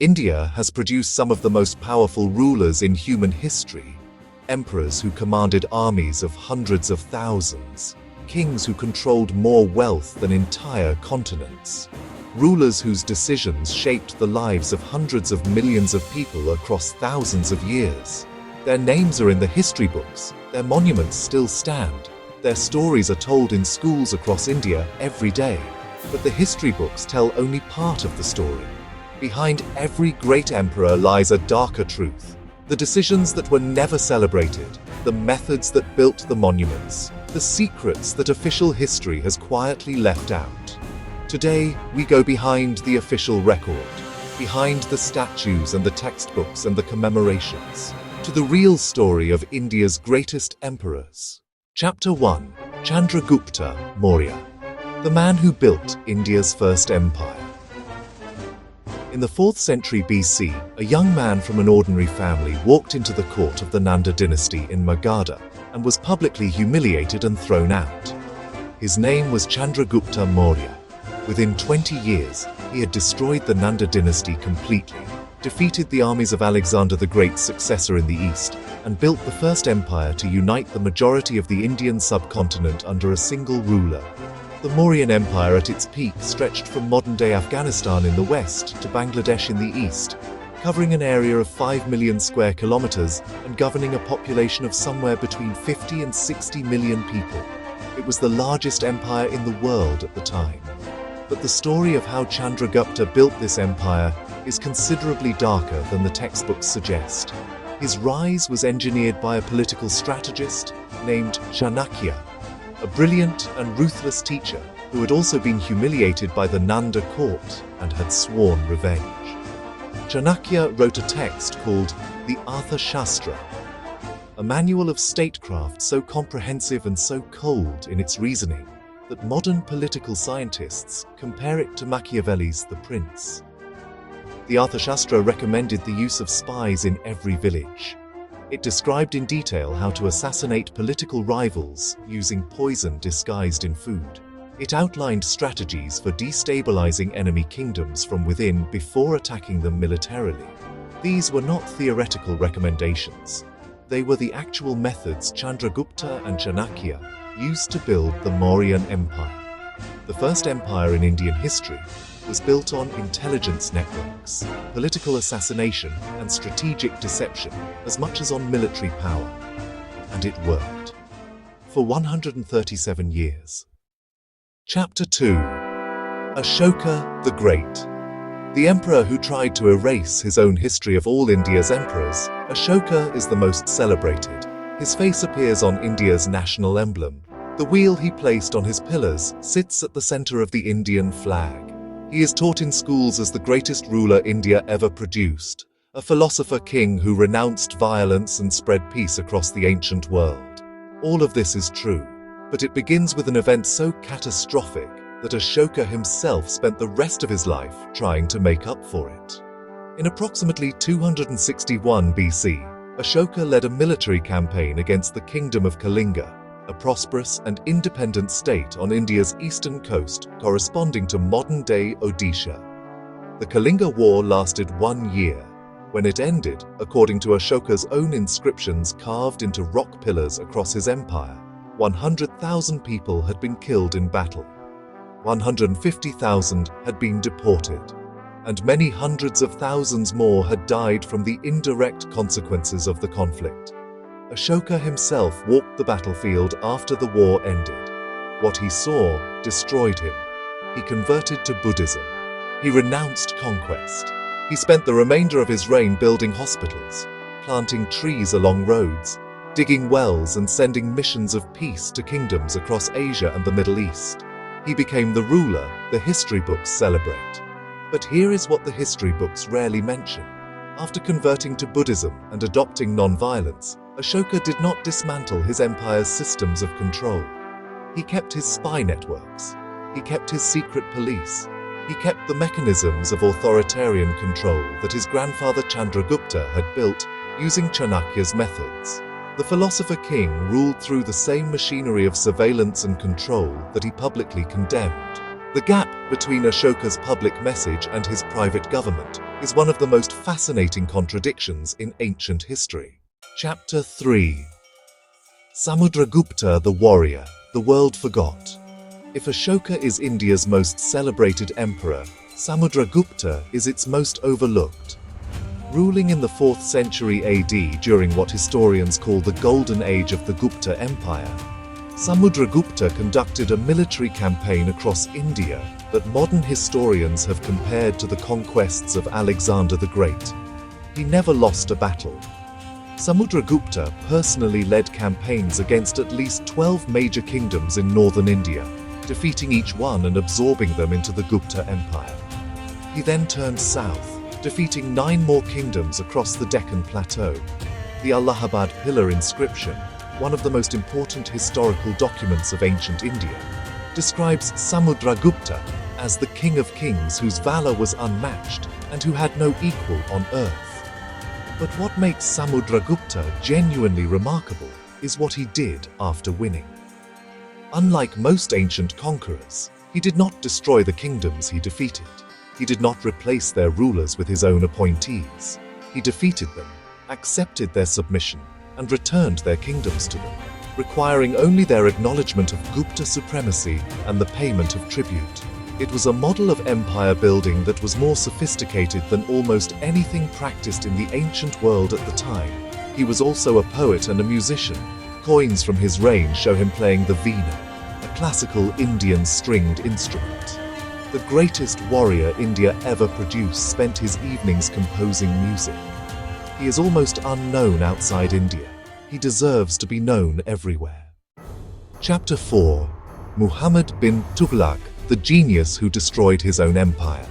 India has produced some of the most powerful rulers in human history. Emperors who commanded armies of hundreds of thousands. Kings who controlled more wealth than entire continents. Rulers whose decisions shaped the lives of hundreds of millions of people across thousands of years. Their names are in the history books, their monuments still stand, their stories are told in schools across India every day. But the history books tell only part of the story. Behind every great emperor lies a darker truth. The decisions that were never celebrated, the methods that built the monuments, the secrets that official history has quietly left out. Today, we go behind the official record, behind the statues and the textbooks and the commemorations, to the real story of India's greatest emperors. Chapter 1. Chandragupta Maurya, the man who built India's first empire. In the 4th century BC, a young man from an ordinary family walked into the court of the Nanda dynasty in Magadha and was publicly humiliated and thrown out. His name was Chandragupta Maurya. Within 20 years, he had destroyed the Nanda dynasty completely, defeated the armies of Alexander the Great's successor in the east, and built the first empire to unite the majority of the Indian subcontinent under a single ruler. The Mauryan Empire at its peak stretched from modern-day Afghanistan in the west to Bangladesh in the east, covering an area of 5 million square kilometers and governing a population of somewhere between 50 and 60 million people. It was the largest empire in the world at the time. But the story of how Chandragupta built this empire is considerably darker than the textbooks suggest. His rise was engineered by a political strategist named Chanakya, a brilliant and ruthless teacher who had also been humiliated by the Nanda court and had sworn revenge. Chanakya wrote a text called the Arthashastra, a manual of statecraft so comprehensive and so cold in its reasoning that modern political scientists compare it to Machiavelli's The Prince. The Arthashastra recommended the use of spies in every village. It described in detail how to assassinate political rivals using poison disguised in food. It outlined strategies for destabilizing enemy kingdoms from within before attacking them militarily. These were not theoretical recommendations. They were the actual methods Chandragupta and Chanakya used to build the Mauryan Empire. The first empire in Indian history was built on intelligence networks, political assassination, and strategic deception as much as on military power. And it worked. For 137 years. Chapter 2. Ashoka the Great. The emperor who tried to erase his own history of all India's emperors, Ashoka is the most celebrated. His face appears on India's national emblem. The wheel he placed on his pillars sits at the center of the Indian flag. He is taught in schools as the greatest ruler India ever produced, a philosopher king who renounced violence and spread peace across the ancient world. All of this is true, but it begins with an event so catastrophic that Ashoka himself spent the rest of his life trying to make up for it. In approximately 261 BC, Ashoka led a military campaign against the kingdom of Kalinga, a prosperous and independent state on India's eastern coast corresponding to modern-day Odisha. The Kalinga War lasted 1 year. When it ended, according to Ashoka's own inscriptions carved into rock pillars across his empire, 100,000 people had been killed in battle. 150,000 had been deported, and many hundreds of thousands more had died from the indirect consequences of the conflict. Ashoka himself walked the battlefield after the war ended. What he saw destroyed him. He converted to Buddhism. He renounced conquest. He spent the remainder of his reign building hospitals, planting trees along roads, digging wells and sending missions of peace to kingdoms across Asia and the Middle East. He became the ruler the history books celebrate. But here is what the history books rarely mention. After converting to Buddhism and adopting non-violence, Ashoka did not dismantle his empire's systems of control. He kept his spy networks. He kept his secret police. He kept the mechanisms of authoritarian control that his grandfather Chandragupta had built using Chanakya's methods. The philosopher king ruled through the same machinery of surveillance and control that he publicly condemned. The gap between Ashoka's public message and his private government is one of the most fascinating contradictions in ancient history. Chapter 3. Samudragupta the Warrior, the World Forgot. If Ashoka is India's most celebrated emperor, Samudragupta is its most overlooked. Ruling in the 4th century AD during what historians call the Golden Age of the Gupta Empire, Samudragupta conducted a military campaign across India that modern historians have compared to the conquests of Alexander the Great. He never lost a battle. Samudragupta personally led campaigns against at least 12 major kingdoms in northern India, defeating each one and absorbing them into the Gupta Empire. He then turned south, defeating 9 more kingdoms across the Deccan Plateau. The Allahabad Pillar inscription, one of the most important historical documents of ancient India, describes Samudragupta as the king of kings whose valor was unmatched and who had no equal on earth. But what makes Samudragupta genuinely remarkable is what he did after winning. Unlike most ancient conquerors, he did not destroy the kingdoms he defeated. He did not replace their rulers with his own appointees. He defeated them, accepted their submission, and returned their kingdoms to them, requiring only their acknowledgement of Gupta supremacy and the payment of tribute. It was a model of empire building that was more sophisticated than almost anything practiced in the ancient world at the time. He was also a poet and a musician. Coins from his reign show him playing the veena, a classical Indian stringed instrument. The greatest warrior India ever produced spent his evenings composing music. He is almost unknown outside India. He deserves to be known everywhere. Chapter 4. Muhammad bin Tughlaq, the genius who destroyed his own empire.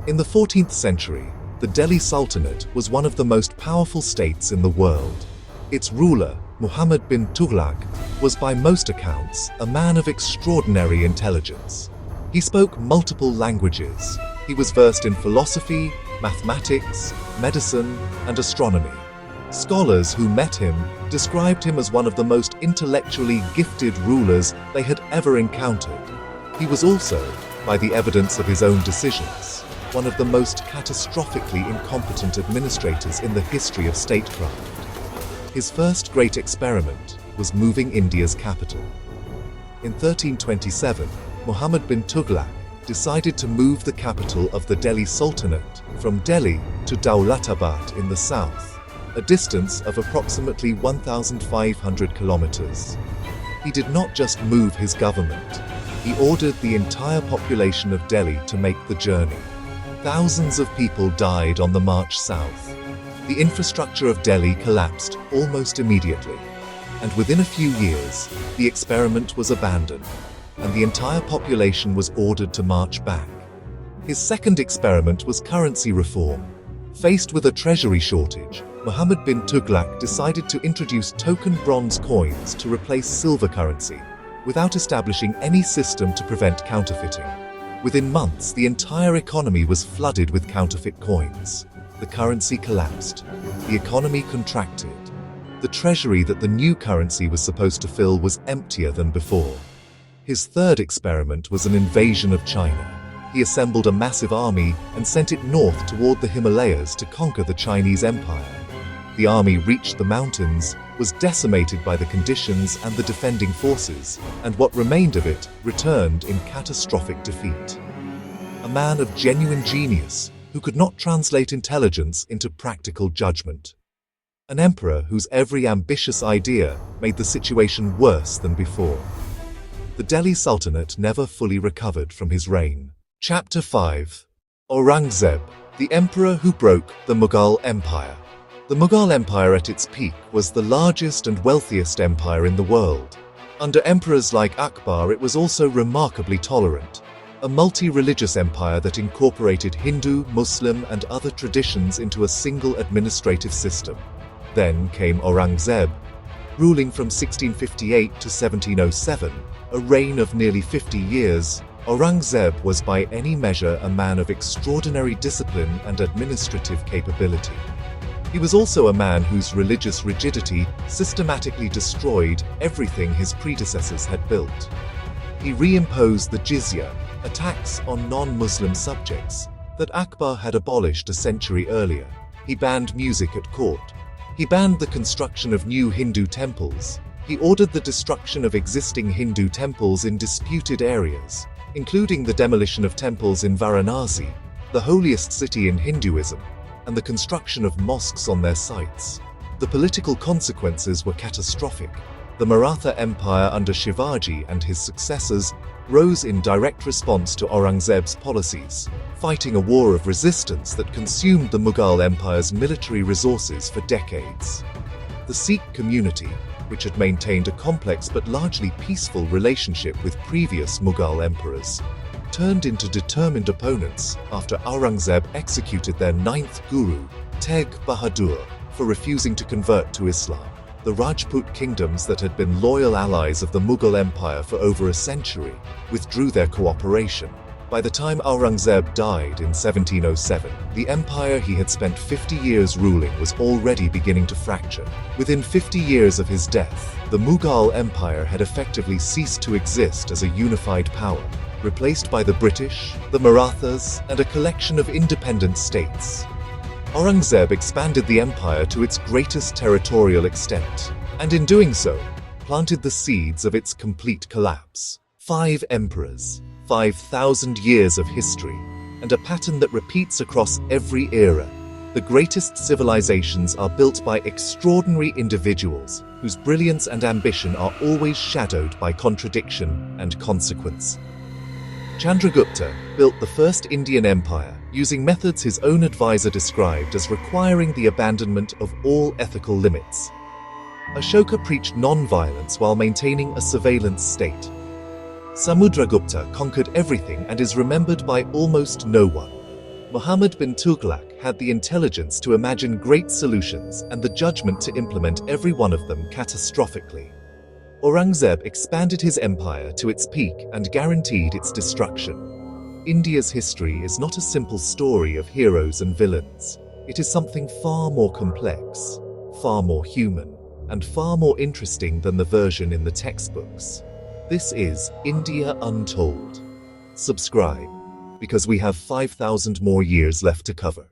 In the 14th century, the Delhi Sultanate was one of the most powerful states in the world. Its ruler, Muhammad bin Tughlaq, was by most accounts a man of extraordinary intelligence. He spoke multiple languages. He was versed in philosophy, mathematics, medicine, and astronomy. Scholars who met him described him as one of the most intellectually gifted rulers they had ever encountered. He was also, by the evidence of his own decisions, one of the most catastrophically incompetent administrators in the history of statecraft. His first great experiment was moving India's capital. In 1327, Muhammad bin Tughlaq decided to move the capital of the Delhi Sultanate from Delhi to Daulatabad in the south, a distance of approximately 1,500 kilometers. He did not just move his government, he ordered the entire population of Delhi to make the journey. Thousands of people died on the march south. The infrastructure of Delhi collapsed almost immediately, and within a few years, the experiment was abandoned, and the entire population was ordered to march back. His second experiment was currency reform. Faced with a treasury shortage, Muhammad bin Tughlaq decided to introduce token bronze coins to replace silver currency, without establishing any system to prevent counterfeiting. Within months, the entire economy was flooded with counterfeit coins. The currency collapsed. The economy contracted. The treasury that the new currency was supposed to fill was emptier than before. His third experiment was an invasion of China. He assembled a massive army and sent it north toward the Himalayas to conquer the Chinese Empire. The army reached the mountains, was decimated by the conditions and the defending forces, and what remained of it returned in catastrophic defeat. A man of genuine genius who could not translate intelligence into practical judgment. An emperor whose every ambitious idea made the situation worse than before. The Delhi Sultanate never fully recovered from his reign. Chapter 5. Aurangzeb, the emperor who broke the Mughal Empire. The Mughal Empire at its peak was the largest and wealthiest empire in the world. Under emperors like Akbar, it was also remarkably tolerant, a multi-religious empire that incorporated Hindu, Muslim, and other traditions into a single administrative system. Then came Aurangzeb, ruling from 1658 to 1707, a reign of nearly 50 years. Aurangzeb was by any measure a man of extraordinary discipline and administrative capability. He was also a man whose religious rigidity systematically destroyed everything his predecessors had built. He reimposed the jizya, a tax on non-Muslim subjects, that Akbar had abolished a century earlier. He banned music at court. He banned the construction of new Hindu temples. He ordered the destruction of existing Hindu temples in disputed areas, including the demolition of temples in Varanasi, the holiest city in Hinduism, and the construction of mosques on their sites. The political consequences were catastrophic. The Maratha Empire under Shivaji and his successors rose in direct response to Aurangzeb's policies, fighting a war of resistance that consumed the Mughal Empire's military resources for decades. The Sikh community, which had maintained a complex but largely peaceful relationship with previous Mughal emperors, turned into determined opponents after Aurangzeb executed their ninth guru, Tegh Bahadur, for refusing to convert to Islam. The Rajput kingdoms that had been loyal allies of the Mughal Empire for over a century withdrew their cooperation. By the time Aurangzeb died in 1707, the empire he had spent 50 years ruling was already beginning to fracture. Within 50 years of his death, the Mughal Empire had effectively ceased to exist as a unified power, replaced by the British, the Marathas, and a collection of independent states. Aurangzeb expanded the empire to its greatest territorial extent, and in doing so, planted the seeds of its complete collapse. 5 emperors, 5,000 years of history, and a pattern that repeats across every era. The greatest civilizations are built by extraordinary individuals whose brilliance and ambition are always shadowed by contradiction and consequence. Chandragupta built the first Indian empire using methods his own advisor described as requiring the abandonment of all ethical limits. Ashoka preached non-violence while maintaining a surveillance state. Samudragupta conquered everything and is remembered by almost no one. Muhammad bin Tughlaq had the intelligence to imagine great solutions and the judgment to implement every one of them catastrophically. Aurangzeb expanded his empire to its peak and guaranteed its destruction. India's history is not a simple story of heroes and villains. It is something far more complex, far more human, and far more interesting than the version in the textbooks. This is India Untold. Subscribe, because we have 5,000 more years left to cover.